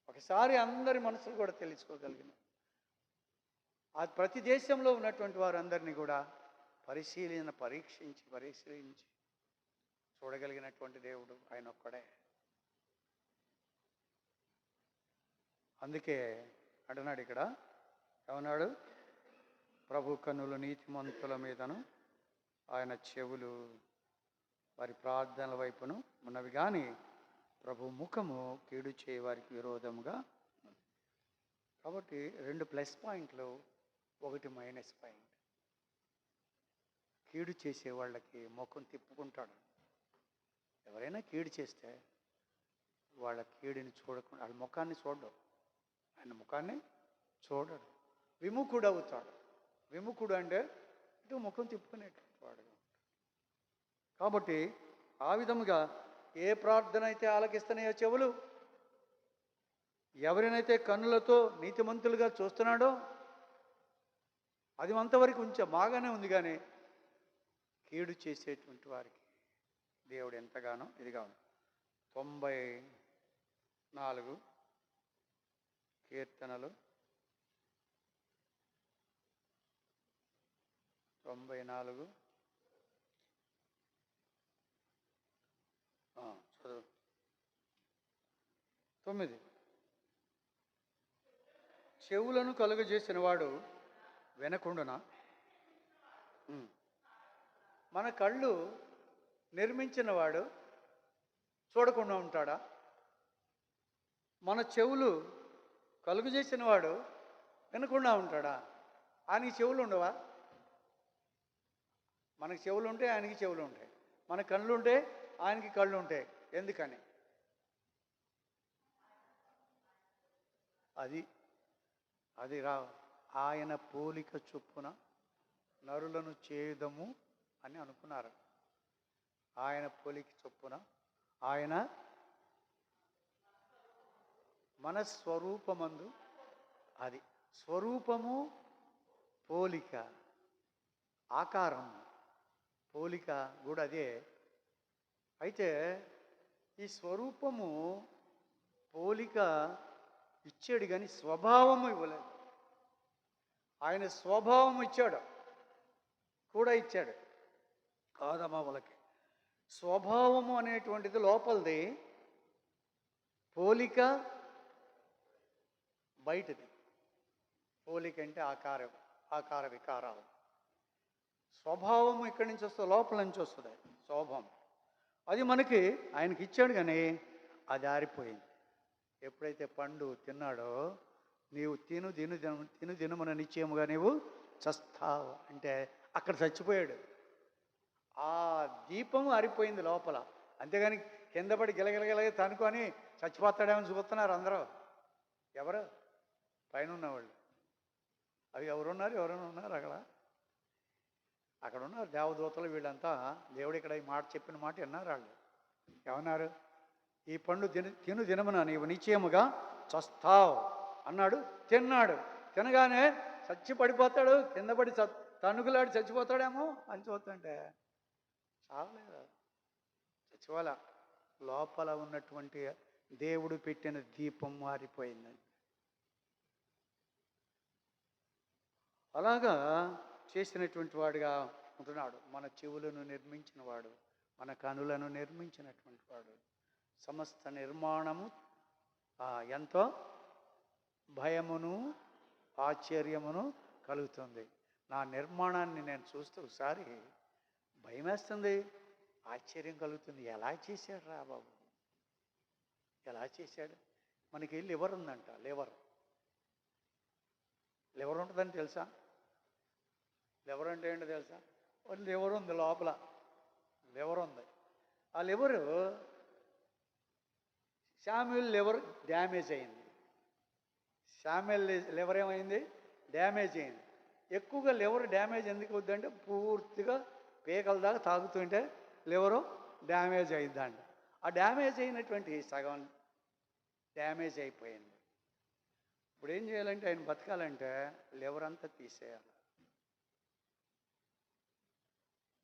ఒకసారి అందరి మనసులు కూడా తెలుసుకోగలిగిన, ఆ ప్రతి దేశంలో ఉన్నటువంటి వారందరినీ కూడా పరిశీలించి చూడగలిగినటువంటి దేవుడు ఆయన ఒక్కడే. అందుకే అంటున్నాడు ఇక్కడ, ఏమన్నాడు? ప్రభు కన్నులు నీతిమంతుల మీదను ఆయన చెవులు వారి ప్రార్థనల వైపును ఉన్నవి కానీ ప్రభు ముఖము కీడు చేయ వారికి విరోధముగా. కాబట్టి 2 ప్లస్ పాయింట్లు, 1 మైనస్ పాయింట్. కీడు చేసే వాళ్ళకి ముఖం తిప్పుకుంటాడు. ఎవరైనా కీడు చేస్తే వాళ్ళ కీడుని చూడకుండా, వాళ్ళ ముఖాన్ని చూడడు, ఆయన ముఖాన్ని చూడడు, విముఖుడు అవుతాడు. విముఖుడు అంటే ఇటు ముఖం తిప్పుకునేటువంటి వాడుగా. కాబట్టి ఆ విధముగా ఏ ప్రార్థన అయితే ఆలకిస్తున్నాయో చెవులు, ఎవరినైతే కన్నులతో నీతిమంతులుగా చూస్తున్నాడో అది అంతవరకు బాగానే ఉంది. కానీ కీడు చేసేటువంటి వారికి దేవుడు ఎంతగానో ఇదిగా ఉంది. 94 కీర్తనలు 94 చదువు 9. చెవులను కలుగజేసిన వాడు వినకుండునా? మన కళ్ళు నిర్మించిన వాడు చూడకుండా ఉంటాడా? మన చెవులు కలుగు చేసిన వాడు వినకుండా ఉంటాడా? ఆయనకి చెవులు ఉండవా? మనకి చెవులు ఉంటే ఆయనకి చెవులు ఉంటాయి, మన కళ్ళు ఉంటే ఆయనకి కళ్ళు ఉంటాయి. ఎందుకని? అది అది రా ఆయన పోలిక చొప్పున నరులను చేయుదము అని అనుకున్నారు. ఆయన పోలిక చొప్పున ఆయన మన స్వరూపమందు, అది స్వరూపము, పోలిక, ఆకారం, పోలిక కూడా అదే. అయితే ఈ స్వరూపము పోలిక ఇచ్చాడు కానీ స్వభావము ఇవ్వలేదు. ఆయన స్వభావం ఇచ్చాడు, కూడా ఇచ్చాడు ఆదమవలకి. స్వభావము అనేటువంటిది లోపలిది, పోలిక బయటది. పోలిక అంటే ఆకార వికారాలు. స్వభావము ఇక్కడి నుంచి వస్తుంది, లోపల నుంచి వస్తుంది స్వభావం. అది మనకి ఆయనకి ఇచ్చాడు కానీ అది ఆరిపోయింది. ఎప్పుడైతే పండు తిన్నాడో, నీవు తిను దినమున నిశ్చయముగా నీవు చస్తావు అంటే అక్కడ చచ్చిపోయాడు. ఆ దీపం ఆరిపోయింది లోపల. అంతేగాని కింద పడి గిలగిలగిలగే తనుకొని చచ్చిపోతాడేమని చూస్తున్నారు అందరూ. ఎవరు? పైన ఉన్నవాళ్ళు. అవి ఎవరైనా ఉన్నారు అక్కడ ఉన్నారు దేవదూతలు. వీళ్ళంతా దేవుడు ఇక్కడ ఈ మాట చెప్పిన మాట విన్నారు. వాళ్ళు ఏమన్నారు? ఈ పండు తిను దినమున నీవు నిశ్చయముగా చస్తావు అన్నాడు. తిన్నాడు. తినగానే చచ్చి పడిపోతాడు, కింద పడి తణుకులాడి చచ్చిపోతాడేమో అని చూస్తుంటే చావలేదు, చచ్చిపోలే. లోపల ఉన్నటువంటి దేవుడు పెట్టిన దీపం మారిపోయింది. అలాగా చేసినటువంటి వాడుగా ఉంటున్నాడు. మన చెవులను నిర్మించిన వాడు, మన కనులను నిర్మించినటువంటి వాడు. సమస్త నిర్మాణము ఎంతో భయమును ఆశ్చర్యమును కలుగుతుంది. నా నిర్మాణాన్ని నేను చూస్తూ ఒకసారి భయం వేస్తుంది, ఆశ్చర్యం కలుగుతుంది. ఎలా చేశాడు రా బాబు, ఎలా చేశాడు? మనకి లివర్ ఉందంట. లివర్ ఉంటుందని తెలుసా? లివర్ అంటే ఏంటో తెలుసా? లివర్ ఉంది లోపల, లివర్ ఉంది. ఆ లివరు శామ్యూల్ లివర్ డ్యామేజ్ అయింది. శామ్యూల్ లివర్ ఏమైంది? డ్యామేజ్ అయింది. ఎక్కువగా లివర్ డ్యామేజ్ ఎందుకు అవుద్దంటే పూర్తిగా పేకల దాకా తాగుతుంటే లివరు డ్యామేజ్ అయిద్దంట. ఆ డ్యామేజ్ అయినటువంటి సగం డ్యామేజ్ అయిపోయింది. ఇప్పుడు ఏం చేయాలంటే ఆయన బతకాలంటే లివర్ అంతా తీసేయాలి,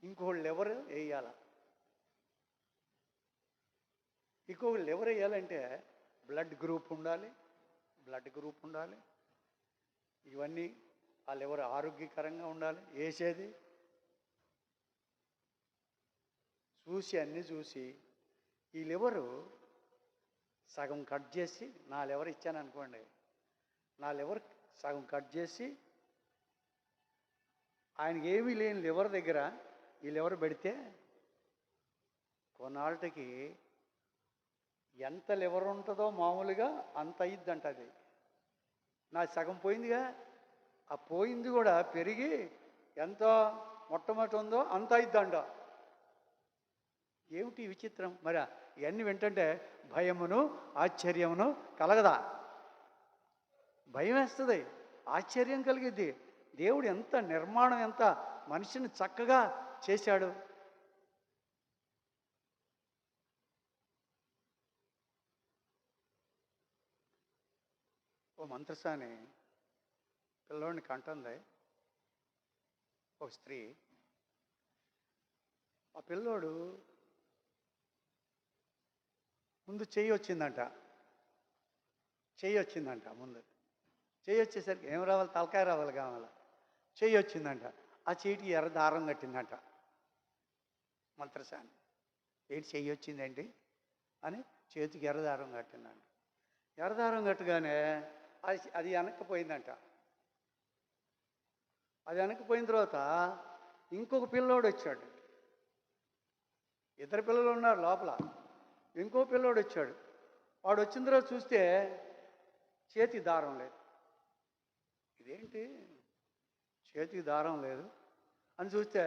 ఇంకొక లివర్ వేయాలి. ఇంకొక లివర్ వేయాలంటే బ్లడ్ గ్రూప్ ఉండాలి. ఇవన్నీ ఆ లివర్ ఆరోగ్యకరంగా ఉండాలి. వేసేది అన్నీ చూసి ఈ లివరు సగం కట్ చేసి, నా లివర్ ఇచ్చాను అనుకోండి, నా లివర్ సగం కట్ చేసి ఆయనకి ఏమీ లేని లివర్ దగ్గర ఈ లివర్ పెడితే కొన్నాళ్ళకి ఎంత లివర్ ఉంటుందో మామూలుగా అంత అయ్యిద్దంట. అది నా సగం పోయిందిగా, ఆ పోయింది కూడా పెరిగి ఎంత మొట్టమొదటి ఉందో అంత అయిద్దంట. ఏమిటి విచిత్రం? మరి ఇవన్నీ వింటుంటే భయమును ఆశ్చర్యమును కలగదా? భయం వేస్తుంది, ఆశ్చర్యం కలిగిద్ది. దేవుడు ఎంత నిర్మాణం, ఎంత మనిషిని చక్కగా చేశాడు. ఓ మంత్రసాని పిల్లోడిని కంటుంది ఒక స్త్రీ. ఆ పిల్లోడు ముందు చెయ్యి వచ్చిందంట. ముందు చెయ్యి వచ్చేసరికి ఏం రావాలి? తలకాయ రావాలి కావాలి. చెయ్యి వచ్చిందంట. ఆ చెయ్యికి ఎర్ర దారం కట్టిందంట మంత్రసాని. ఏంటి చెయ్యి వచ్చిందేంటి అని చేతికి ఎర్రదారం కట్టిందంట. ఎర్రదారం కట్టగానే అది వెనక్కిపోయిందంట. అది వెనక్కిపోయిన తర్వాత ఇంకొక పిల్లోడు వచ్చాడు. ఇద్దరు పిల్లలు ఉన్నారు లోపల. ఇంకో పిల్లోడు వచ్చాడు. వాడు వచ్చిన తర్వాత చూస్తే చేతికి దారం లేదు. ఇదేంటి చేతికి దారం లేదు అని చూస్తే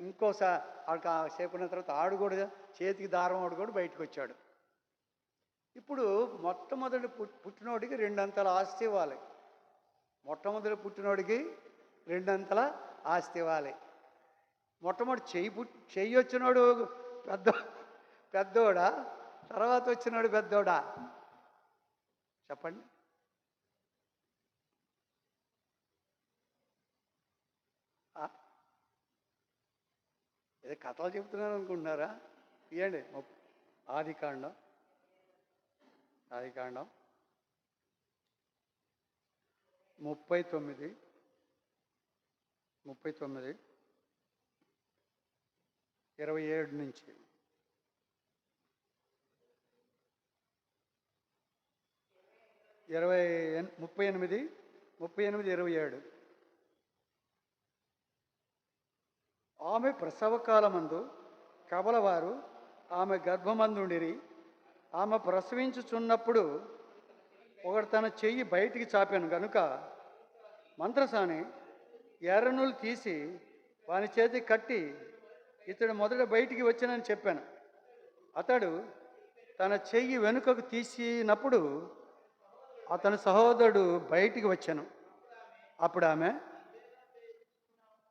ఇంకోసారి ఆడికి సేపు ఉన్న తర్వాత ఆడు కూడా చేతికి దారం ఆడు కూడా బయటకు వచ్చాడు. ఇప్పుడు మొట్టమొదటి పుట్టినోడికి 2 అంతల ఆస్తి ఇవ్వాలి. మొట్టమొదటి పుట్టినోడికి 2 అంతల ఆస్తి ఇవ్వాలి. మొట్టమొదటి చెయ్యి వచ్చినోడు పెద్దోడా, తర్వాత వచ్చినోడు పెద్దోడా చెప్పండి? ఏదో కథలు చెప్తున్నారు అనుకుంటున్నారా? ఇవ్వండి ఆదికాండం 39 27 నుంచి 38 27. ఆమె ప్రసవకాలమందు కబలవారు ఆమె గర్భమందుండిరి. ఆమె ప్రసవించుచున్నప్పుడు ఒకడు తన చెయ్యి బయటికి చాపాను గనుక మంత్రసాని ఎర్రనులు తీసి వాని చేతికి కట్టి, ఇతడు మొదట బయటికి వచ్చానని చెప్పాను. అతడు తన చెయ్యి వెనుకకు తీసినప్పుడు అతని సహోదరుడు బయటికి వచ్చాను. అప్పుడు ఆమె,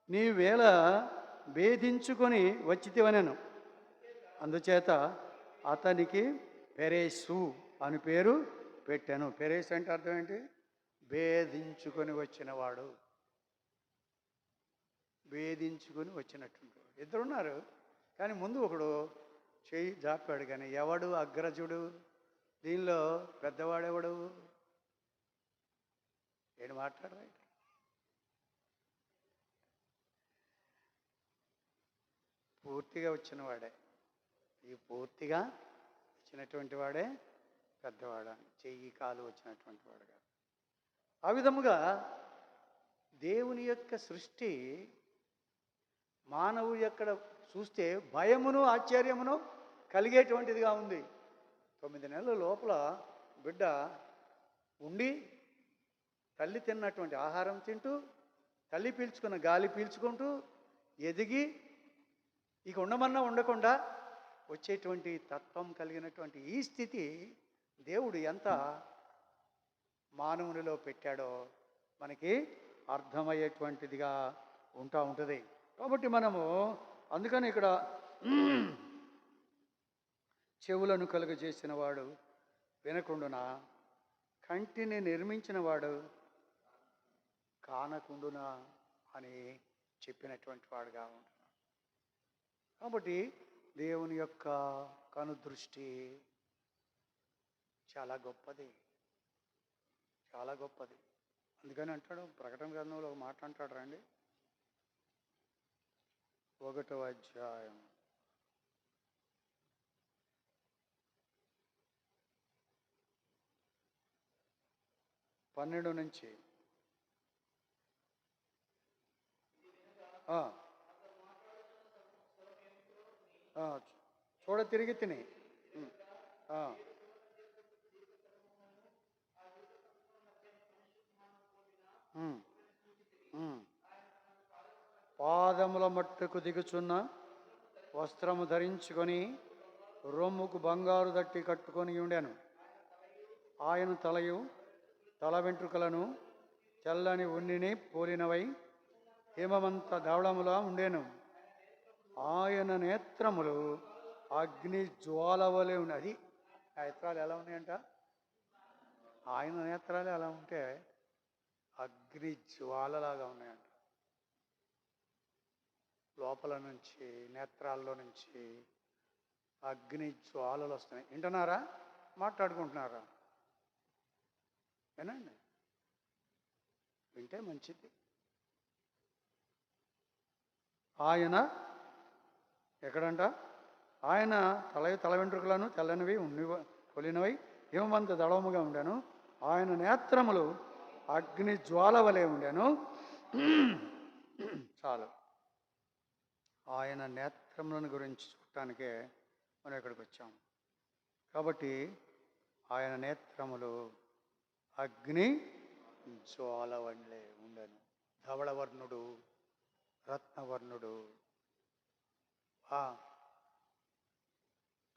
నీవేళ భేదించుకొని వచ్చితివనెను. అందుచేత అతనికి పెరేసు అని పేరు పెట్టాను. పెరేసు అంటే అర్థం ఏంటి? భేదించుకొని వచ్చినవాడు, భేదించుకొని వచ్చినట్టు. ఇద్దరున్నారు కానీ ముందు ఒకడు చెయ్యి జాపాడు. కానీ ఎవడు అగ్రజుడు? దీనిలో పెద్దవాడెవడు? ఏడు మాట్లాడరా? పూర్తిగా వచ్చినవాడే, ఈ పూర్తిగా వచ్చినటువంటి వాడే పెద్దవాడు, చెయ్యి కాలు వచ్చినటువంటి వాడు కాదు. ఆ విధముగా దేవుని యొక్క సృష్టి మానవుడు ఎక్కడ చూస్తే భయమును ఆశ్చర్యమును కలిగేటువంటిదిగా ఉంది. 9 నెలల లోపల బిడ్డ ఉండి తల్లి తిన్నటువంటి ఆహారం తింటూ, తల్లి పీల్చుకున్న గాలి పీల్చుకుంటూ ఎదిగి ఇక ఉండమన్నా ఉండకుండా వచ్చేటువంటి తత్వం కలిగినటువంటి ఈ స్థితి దేవుడు ఎంత మానవునిలో పెట్టాడో మనకి అర్థమయ్యేటువంటిదిగా ఉంటుంది. కాబట్టి మనము అందుకని ఇక్కడ చెవులను కలుగజేసిన వాడు వినకుండునా, కంటిని నిర్మించిన వాడు కానకుండునా అని చెప్పినటువంటి వాడుగా ఉంటున్నాడు. కాబట్టి దేవుని యొక్క కనుదృష్టి చాలా గొప్పది, చాలా గొప్పది. అందుకని అంటాడు ప్రకటన గ్రంథంలో ఒక మాట అంటాడు రండి, 1వ అధ్యాయం 12 నుంచి చూడ తిరిగి తిని పాదముల మట్టుకు దిగుచున్న వస్త్రము ధరించుకొని రొమ్ముకు బంగారు దట్టి కట్టుకొని ఉండెను. ఆయన తల వెంట్రుకలను తెల్లని ఉన్నిని పోలినవై హిమమంత ధవళములా ఉండెను. ఆయన నేత్రములు అగ్ని జ్వాల వలె ఉన్నది. నేత్రాలు ఎలా ఉన్నాయంట? ఆయన నేత్రాలు ఎలా ఉంటే అగ్ని జ్వాలలాగా ఉన్నాయంట. లోపల నుంచి నేత్రాల్లో నుంచి అగ్ని జ్వాలలు వస్తున్నాయి. వింటున్నారా? మాట్లాడుకుంటున్నారా? వినండి, వింటే మంచిది. ఆయన ఎక్కడంట? ఆయన తల వెంట్రుకలను తెల్లనివి పొలినవై హిమమంత దళముగా ఉండాను. ఆయన నేత్రములు అగ్ని జ్వాల వలె ఉండాను. చాలు. ఆయన నేత్రములను గురించి చూడటానికే మనం ఇక్కడికి వచ్చాము. కాబట్టి ఆయన నేత్రములు అగ్ని జ్వాల వల్లే ఉండను. ధవళవర్ణుడు, రత్నవర్ణుడు, ఆ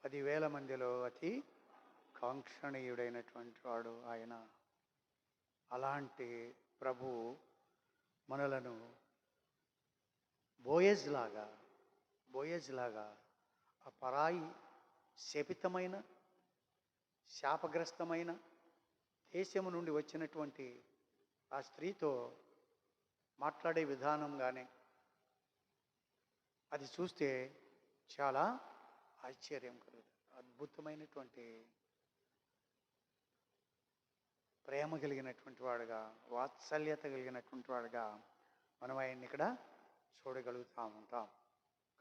10,000 మందిలో అతి కాంక్షణీయుడైనటువంటి వాడు ఆయన. అలాంటి ప్రభు మనలను బోయజ్ లాగా ఆ పరాయి శపితమైన శాపగ్రస్తమైన దేశము నుండి వచ్చినటువంటి ఆ స్త్రీతో మాట్లాడే విధానం కానీ అది చూస్తే చాలా ఆశ్చర్యం కలుగుతుంది. అద్భుతమైనటువంటి ప్రేమ కలిగినటువంటి వాడుగా, వాత్సల్యత కలిగినటువంటి వాడుగా మనం ఆయన్ని ఇక్కడ చూడగలుగుతూ ఉంటాం.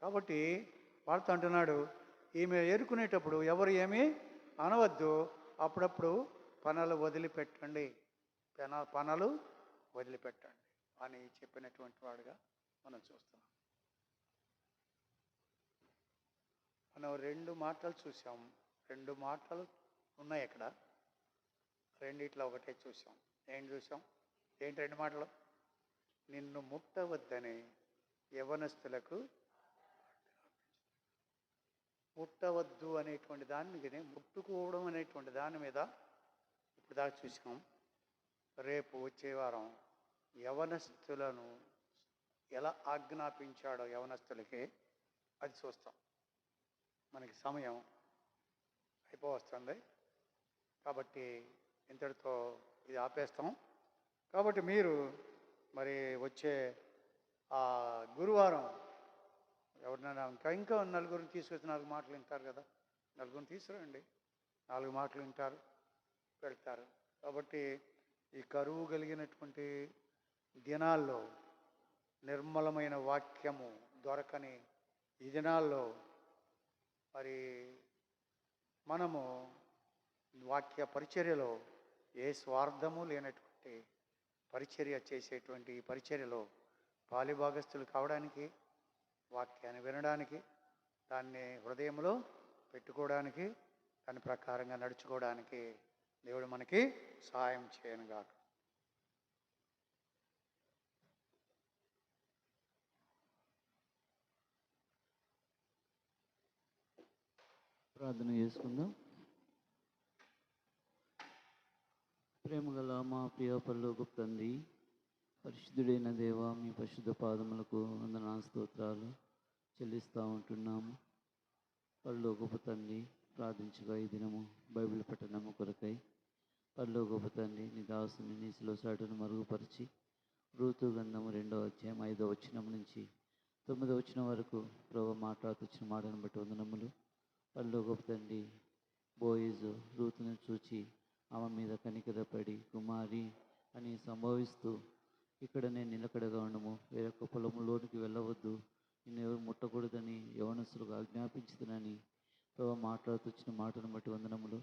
కాబట్టి వాడుతూ అంటున్నాడు, ఈమె ఏరుకునేటప్పుడు ఎవరు ఏమీ అనవద్దు, అప్పుడప్పుడు పనులు వదిలిపెట్టండి, పనులు వదిలిపెట్టండి అని చెప్పినటువంటి వాడుగా మనం చూస్తున్నాం. మనం 2 మాటలు చూసాం. 2 మాటలు ఉన్నాయి అక్కడ. రెండిట్లో ఒకటే చూసాం. ఏం చూసాం? ఏంటి 2 మాటలు? నిన్ను ముట్టవద్దని యవనస్తులకు, ముట్టవద్దు అనేటువంటి దాన్ని, ముట్టుకోవడం అనేటువంటి దాని మీద ఇప్పుడు దాకా చూసాం. రేపు వచ్చే వారం యవనస్తులను ఎలా ఆజ్ఞాపించాడో యవనస్తులకి అది చూస్తాం. మనకి సమయం అయిపోవస్తుంది కాబట్టి ఇంతటితో ఇది ఆపేస్తాం. కాబట్టి మీరు మరి వచ్చే గురువారం ఎవరినైనా ఇంకా 4 తీసుకొచ్చి 4 మాటలు వింటారు కదా, 4 తీసుకురండి, 4 మాటలు వింటారు, వెళ్తారు. కాబట్టి ఈ కరువు కలిగినటువంటి దినాల్లో, నిర్మలమైన వాక్యము దొరకని ఈ దినాల్లో మరి మనము వాక్య పరిచర్యలో ఏ స్వార్థము లేనటువంటి పరిచర్య చేసేటువంటి ఈ పరిచర్యలో పాలిభాగస్తులు కావడానికి, వాక్యాన్ని వినడానికి, దాన్ని హృదయంలో పెట్టుకోవడానికి, దాని ప్రకారంగా నడుచుకోవడానికి దేవుడు మనకి సహాయం చేయనుగాక.
ప్రార్థన చేసుకుందాం. ప్రేమగల మా ప్రియ పరలోకపు తండ్రి, పరిశుద్ధుడైన దేవ, మీ పరిశుద్ధ పాదములకు వందనా స్తోత్రాలు చెల్లిస్తూ ఉంటున్నాము. పరలోకపు తండ్రి, ప్రార్థించగా ఈ దినము బైబిల్ పఠనము కొరకై పరలోకపు తండ్రి నీ దాసుని నీ శిలువ చాటును మరుగుపరిచి రూతు గ్రంథము 2వ అధ్యాయం 5వ వచనం నుంచి 9వ వచనం వరకు ప్రభు మాట్లాడుతున్న మాటను బట్టి వందనములు. పరలోకపు తండ్రి, బోయజు రూతును చూచి ఆమె మీద కనికరపడి కుమారి అని సంభవిస్తూ, ఇక్కడ నేను నిలకడగా ఉండము, వేరొక పొలంలోనికి వెళ్ళవద్దు, నేను ఎవరు ముట్టకూడదని యవనస్తులకు ఆజ్ఞాపించుతునని ప్రభు మాట్లాడుతున్న మాటను బట్టి వందనములు.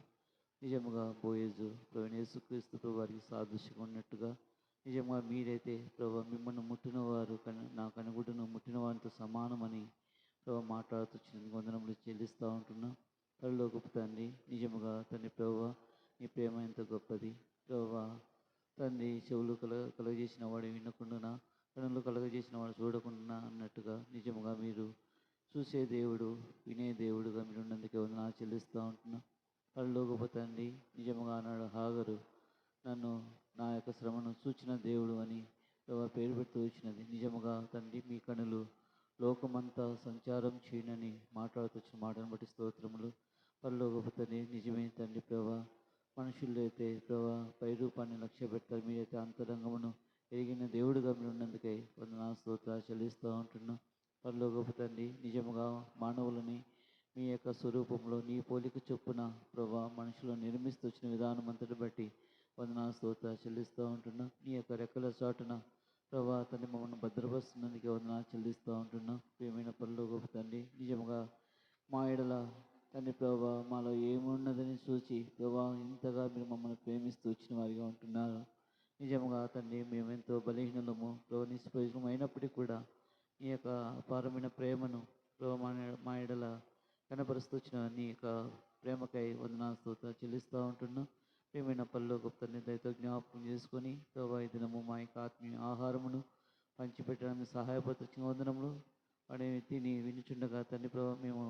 నిజముగా బోయజు ప్రభు యేసుక్రీస్తు వారికి సాదృశ్యంగా ఉన్నట్టుగా నిజంగా మీరైతే ప్రభు మిమ్మల్ని ముట్టిన వారు నా కనుగుడ్డును ముట్టిన వారితో సమానమని ప్రభు మాట్లాడుతున్న వందనములు చెల్లిస్తూ ఉంటున్నాం. పరలోకపు తండ్రి, నిజముగా తండ్రి ప్రభు నీ ప్రేమ ఎంత గొప్పది ప్రభు. తండ్రి, చెవులు కలగజేసిన వాడు వినకుండా, కనులు కలగజేసిన వాడు చూడకుండా అన్నట్టుగా నిజముగా మీరు చూసే దేవుడు, వినే దేవుడుగా మీరు ఉన్నందుకే వందనాలు చెల్లిస్తూ ఉంటున్నాం. పరలోకపు తండ్రి, నిజముగా అన్నాడు హాగరు, నన్ను నా యొక్క శ్రమను చూచిన దేవుడు అని ప్రభు పేరు పెడుతూ వచ్చినది. నిజముగా తండ్రి, మీ కనులు లోకమంతా సంచారం చేయనని మాట్లాడుతూ మాటను బట్టి స్తోత్రములు. పరలోకపు తండ్రి, నిజమే తండ్రి ప్రభు, మనుషులు అయితే ప్రభు పై రూపాన్ని లక్ష్య పెడతారు, మీరైతే అంతరంగమును ఎరిగిన దేవుడుగా మీరు ఉన్నందుకై వందనాలు స్తోత్రాలు చెల్లిస్తూ ఉంటున్నాం. పరలోకపు తండ్రి, నిజముగా మానవులని మీ యొక్క స్వరూపంలో నీ పోలిక చొప్పున ప్రభు మనుషులను నిర్మిస్తూ వచ్చిన విధానం అంతటి బట్టి వందనాలు స్తోత్రాలు చెల్లిస్తూ ఉంటున్నాం. నీ యొక్క రెక్కల చాటున ప్రభు తండ్రి మమ్మల్ని భద్రపరుస్తున్నందుకే వందనాలు చెల్లిస్తూ ఉంటున్నాం. ప్రియమైన పరలోకపు తండ్రి, నిజముగా మా ఎడల తండ్రి ప్రభా మాలో ఏమున్నదని చూచి ప్రభా ఇంతగా మీరు మమ్మల్ని ప్రేమిస్తూ వచ్చిన వారిగా ఉంటున్నారు. నిజముగా తండ్రి, మేమెంతో బలహీనలము ప్రభు, నిష్ప్రయోజనం అయినప్పటికీ కూడా నీ యొక్క అపారమైన ప్రేమను ప్రభు మా ఎడల కనపరుస్తూ వచ్చిన నీ యొక్క ప్రేమకై వందనాలు స్తోత్రాలు చెల్లిస్తూ ఉంటున్నాం. ప్రియమైన పరలోకపు తండ్రి దయతో జ్ఞాపకం చేసుకొని ప్రభా ఈ దినము మా యొక్క ఆత్మీయ ఆహారమును పంచిపెట్టడానికి సహాయపడుతున్న వందనములు వాటిని తిని వినుచుండగా తండ్రి ప్రభా మేము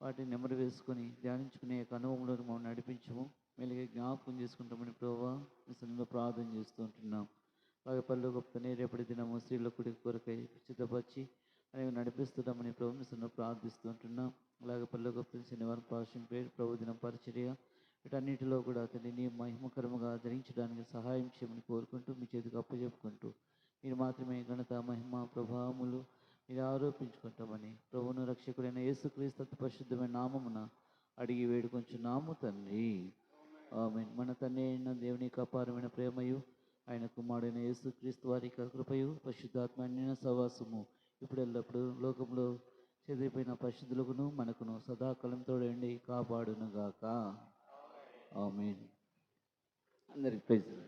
వాటిని నెమరు వేసుకొని ధ్యానించుకునే యొక్క అనుభవంలో మమ్మల్ని నడిపించము. మెలిగే జ్ఞాపకం చేసుకుంటామని ప్రభా మీ సన్నిధిలో ప్రార్థన చేస్తూ ఉంటున్నాం. అలాగే పరలోకపు తండ్రి రేపటి దినము స్త్రీల కుడి కొరకై సిద్ధపరిచి అనేవి నడిపిస్తున్నామని ప్రభు మీ సన్నిధిలో ప్రార్థిస్తూ ఉంటున్నాం. అలాగే పరలోకపు తండ్రి శనివారం పాషం పేరు ప్రభు దినం పరిచర్య వీటన్నిటిలో కూడా తండ్రి నీ మహిమకరముగా ధరించడానికి సహాయం చేయమని కోరుకుంటూ మీ చేతికి అప్పచెప్పుకుంటూ మీరు మాత్రమే ఘనత మహిమ ప్రభావములు మీరు ఆరోపించుకుంటామని ప్రభువును రక్షకుడైన యేసుక్రీస్తు అతి పరిశుద్ధమైన నామమున అడిగి వేడుకొంచున్నాము తండ్రి. ఆమేన్. మన తండ్రి అయిన దేవుని యొక్క అపారమైన ప్రేమయు ఆయన కుమారుడైన యేసుక్రీస్తు వారి యొక్క కృపయు పరిశుద్ధాత్మైన సహవాసము ఇప్పుడు ఎల్లప్పుడు లోకంలో చెదిరిపోయిన పరిశుద్ధులకును మనకును సదాకాలం తోడండి కాపాడునుగాక. ఆమేన్. అందరికి ప్రైజ్.